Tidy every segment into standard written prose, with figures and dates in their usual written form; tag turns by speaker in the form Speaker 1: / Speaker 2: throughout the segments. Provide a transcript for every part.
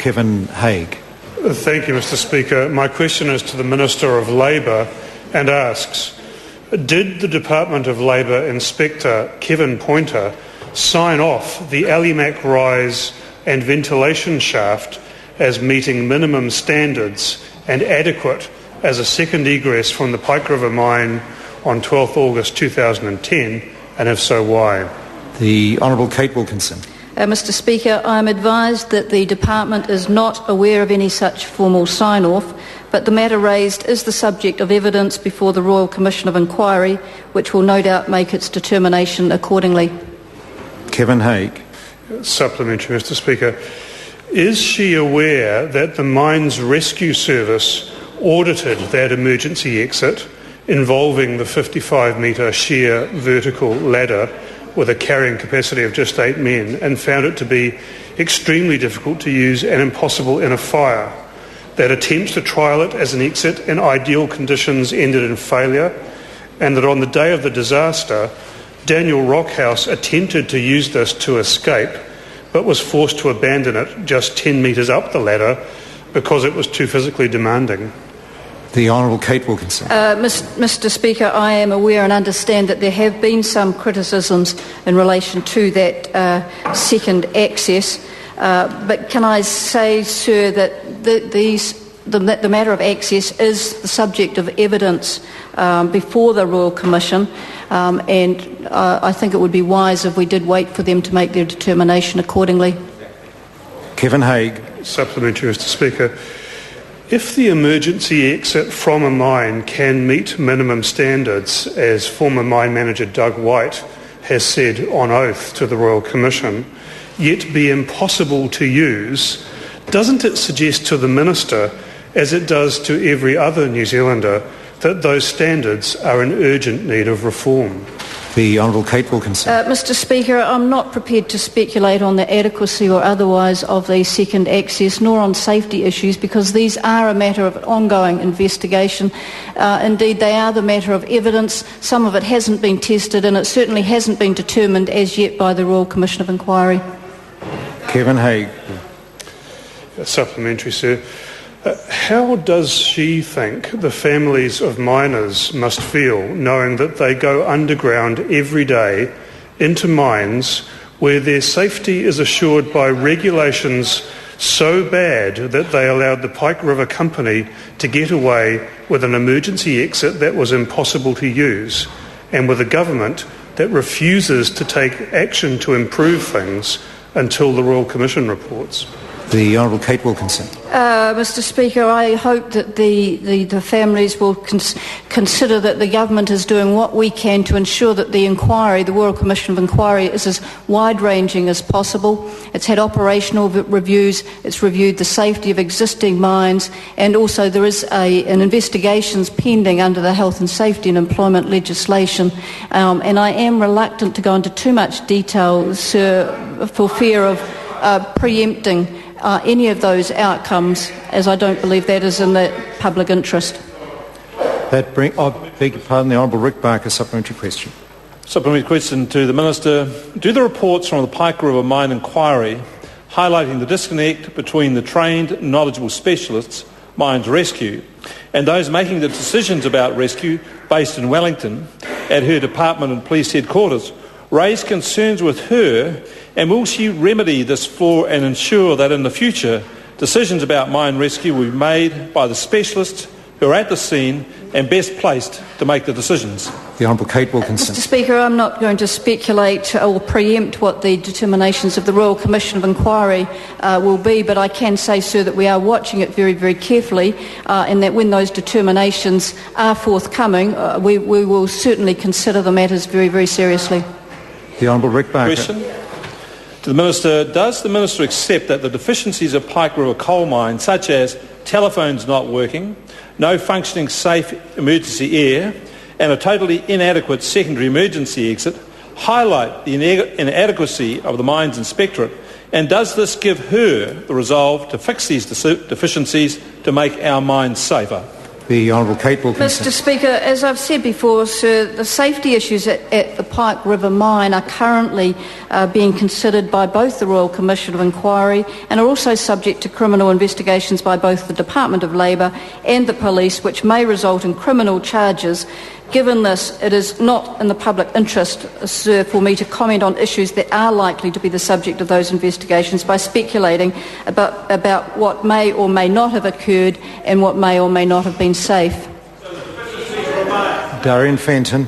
Speaker 1: Kevin Hague.
Speaker 2: Thank you, Mr. Speaker. My question is to the Minister of Labour and asks, did the Department of Labour Inspector Kevin Poynter sign off the Alimak Rise and ventilation shaft as meeting minimum standards and adequate as a second egress from the Pike River mine on 12th August 2010, and if so, why?
Speaker 1: The Honourable Kate Wilkinson.
Speaker 3: Mr. Speaker, I am advised that the Department is not aware of any such formal sign-off, but the matter raised is the subject of evidence before the Royal Commission of Inquiry, which will no doubt make its determination accordingly.
Speaker 1: Kevin Hague.
Speaker 2: Supplementary, Mr. Speaker. Is she aware that the Mines Rescue Service audited that emergency exit involving the 55-metre sheer vertical ladder with a carrying capacity of just 8 men and found it to be extremely difficult to use and impossible in a fire, that attempts to trial it as an exit in ideal conditions ended in failure, and that on the day of the disaster, Daniel Rockhouse attempted to use this to escape but was forced to abandon it just 10 metres up the ladder because it was too physically demanding?
Speaker 1: The Honourable Kate Wilkinson.
Speaker 3: Mr. Speaker, I am aware and understand that there have been some criticisms in relation to that second access, but can I say, sir, that the matter of access is the subject of evidence before the Royal Commission, and I think it would be wise if we did wait for them to make their determination accordingly.
Speaker 1: Kevin Hague.
Speaker 2: Supplementary, Mr. Speaker. If the emergency exit from a mine can meet minimum standards, as former mine manager Doug White has said on oath to the Royal Commission, yet be impossible to use, doesn't it suggest to the Minister, as it does to every other New Zealander, that those standards are in urgent need of reform?
Speaker 1: The Honourable Kate Wilkinson.
Speaker 3: Mr. Speaker, I'm not prepared to speculate on the adequacy or otherwise of the second access, nor on safety issues, because these are a matter of ongoing investigation. Indeed, they are the matter of evidence. Some of it hasn't been tested, and it certainly hasn't been determined as yet by the Royal Commission of Inquiry.
Speaker 1: Kevin Hague.
Speaker 2: Supplementary, sir. How does she think the families of miners must feel knowing that they go underground every day into mines where their safety is assured by regulations so bad that they allowed the Pike River Company to get away with an emergency exit that was impossible to use, and with a government that refuses to take action to improve things until the Royal Commission reports?
Speaker 1: The Honourable Kate Wilkinson.
Speaker 3: Mr. Speaker, I hope that the families will consider that the government is doing what we can to ensure that the inquiry, the Royal Commission of Inquiry, is as wide-ranging as possible. It's had operational reviews, it's reviewed the safety of existing mines, and also there is an investigations pending under the Health and Safety and Employment legislation. And I am reluctant to go into too much detail, sir, for fear of preempting any of those outcomes, as I don't believe that is in the public interest.
Speaker 1: I beg your pardon, the Honourable Rick Barker, supplementary question.
Speaker 4: Supplementary question to the Minister. Do the reports from the Pike River Mine Inquiry highlighting the disconnect between the trained, knowledgeable specialists, Mines Rescue, and those making the decisions about rescue based in Wellington at her department and police headquarters raise concerns with her, and will she remedy this flaw and ensure that in the future decisions about mine rescue will be made by the specialists who are at the scene and best placed to make the decisions?
Speaker 1: The Honourable Kate Wilkinson.
Speaker 3: Mr. Speaker, I'm not going to speculate or preempt what the determinations of the Royal Commission of Inquiry will be, but I can say, sir, that we are watching it very, very carefully, and that when those determinations are forthcoming, we will certainly consider the matters very, very seriously.
Speaker 1: The Honourable Rick Barker.
Speaker 4: Question to the Minister. Does the Minister accept that the deficiencies of Pike River coal mine, such as telephones not working, no functioning safe emergency air, and a totally inadequate secondary emergency exit, highlight the inadequacy of the Mines Inspectorate, and does this give her the resolve to fix these deficiencies to make our mines safer?
Speaker 1: The Honourable Kate Wilkinson.
Speaker 3: Mr Speaker, as I've said before, sir, the safety issues at the Pike River mine are currently being considered by both the Royal Commission of Inquiry and are also subject to criminal investigations by both the Department of Labour and the police, which may result in criminal charges. Given this, it is not in the public interest, sir, for me to comment on issues that are likely to be the subject of those investigations by speculating about what may or may not have occurred and what may or may not have been safe.
Speaker 1: Darien Fenton.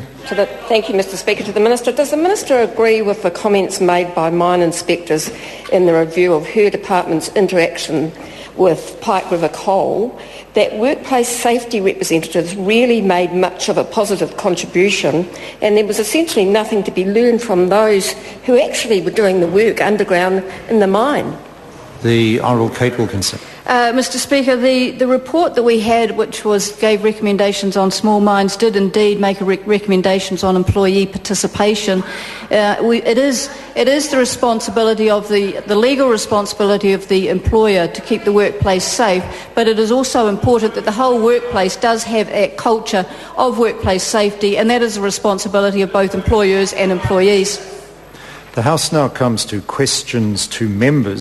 Speaker 5: Thank you, Mr Speaker. To the Minister, does the Minister agree with the comments made by mine inspectors in the review of her department's interaction with Pike River Coal, that workplace safety representatives really made much of a positive contribution and there was essentially nothing to be learned from those who actually were doing the work underground in the mine?
Speaker 1: The Honourable Kate Wilkinson.
Speaker 3: Mr Speaker, the report that we had, which gave recommendations on small mines, did indeed make recommendations on employee participation. It is the responsibility of the legal responsibility of the employer to keep the workplace safe, but it is also important that the whole workplace does have a culture of workplace safety, and that is the responsibility of both employers and employees.
Speaker 1: The House now comes to questions to members.